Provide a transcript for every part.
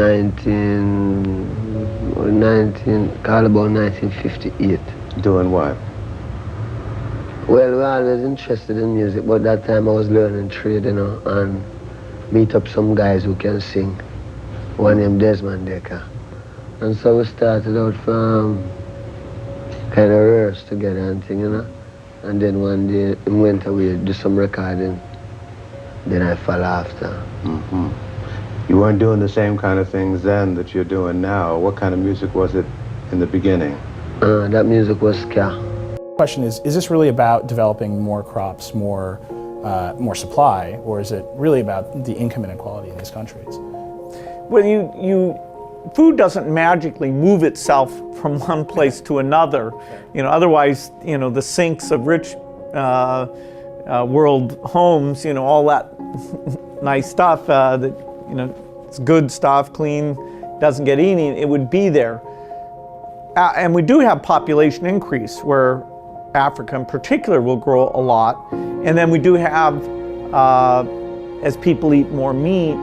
Call about 1958. Doing what? Well, we're always interested in music, but that time I was learning trade, you know, and meet up some guys who can sing. One named Desmond Decker. And so we started out from kind of rehearse together and thing, you know. And then one day he went away, do some recording. Then I fell after. Mm-hmm. You weren't doing the same kind of things then that you're doing now. What kind of music was it in the beginning? That music was ska. The question is this really about developing more crops, more supply, or is it really about the income inequality in these countries? Well, food doesn't magically move itself from one place to another. You know, otherwise, you know, the sinks of rich world homes, you know, all that nice stuff that, you know, it's good stuff, clean, doesn't get eaten, it would be there. And we do have population increase where Africa in particular will grow a lot. And then we do have, as people eat more meat,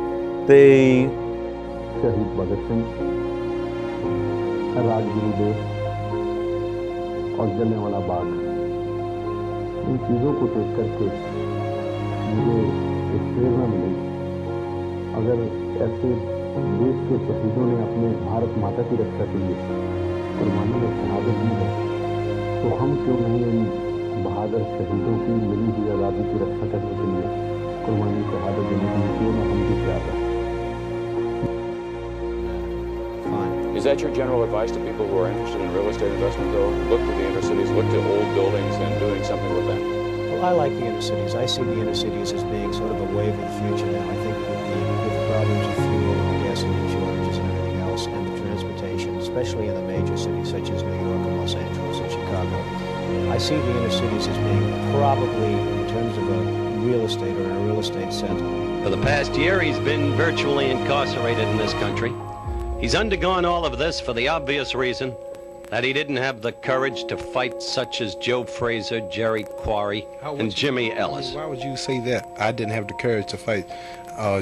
the शहीद भगत सिंह, राजगुरु देव और जलियांवाला बाग, इन चीज़ों को देख करके मुझे एक प्रेरणा मिली। अगर ऐसे देश के शहीदों ने अपने भारत माता की रक्षा के लिए कुर्बानी और शहादत दी है, तो हम क्यों नहीं इन बहादुर शहीदों की मिली हुई आज़ादी की रक्षा करने के लिए कुर्बानी शहादत देने के लिए क्यों न हम भी तैयार हैं? Is that your general advice to people who are interested in real estate investment, though? Look to the inner cities, look to old buildings and doing something with them? Well, I like the inner cities. I see the inner cities as being sort of a wave of the future now. I think with the problems of fuel and gasoline shortages and everything else, and the transportation, especially in the major cities such as New York and Los Angeles and Chicago, I see the inner cities as being probably, in terms of a real estate or a real estate center. For the past year, he's been virtually incarcerated in this country. He's undergone all of this for the obvious reason that he didn't have the courage to fight such as Joe Frazier, Jerry Quarry, and Jimmy Ellis. Why would you say that? I didn't have the courage to fight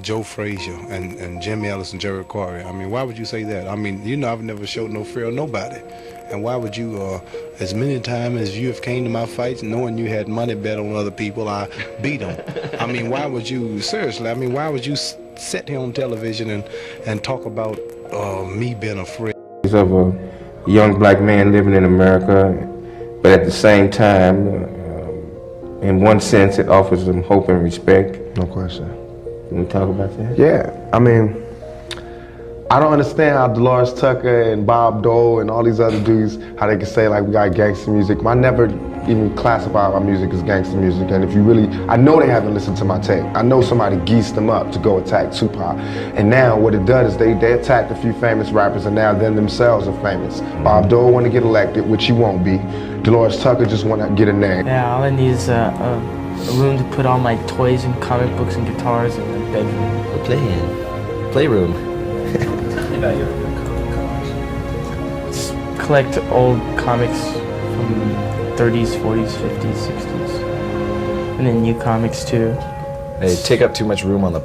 Joe Frazier and Jimmy Ellis and Jerry Quarry. I mean, why would you say that? I mean, you know, I've never showed no fear of nobody. And why would you, as many times as you have came to my fights, knowing you had money bet on other people, I beat them. I mean, why would you, seriously, I mean, why would you sit here on television and talk about me being afraid? Of a young black man living in America, but at the same time, in one sense, it offers them hope and respect. No question. Can we talk about that? Yeah, I mean, I don't understand how Dolores Tucker and Bob Dole and all these other dudes, how they can say like we got gangster music. I never even classify my music as gangster music, and if you really, I know they haven't listened to my tape. I know somebody geesed them up to go attack Tupac. And now what it does is they attacked a few famous rappers, and now them themselves are famous. Bob Dole want to get elected, which he won't be. Dolores Tucker just want to get a name. Yeah, all I need is a room to put all my toys and comic books and guitars in the bedroom. A playroom. About your comic collection? Just collect old comics from 30s, 40s, 50s, 60s. And then new comics too. They take up too much room on the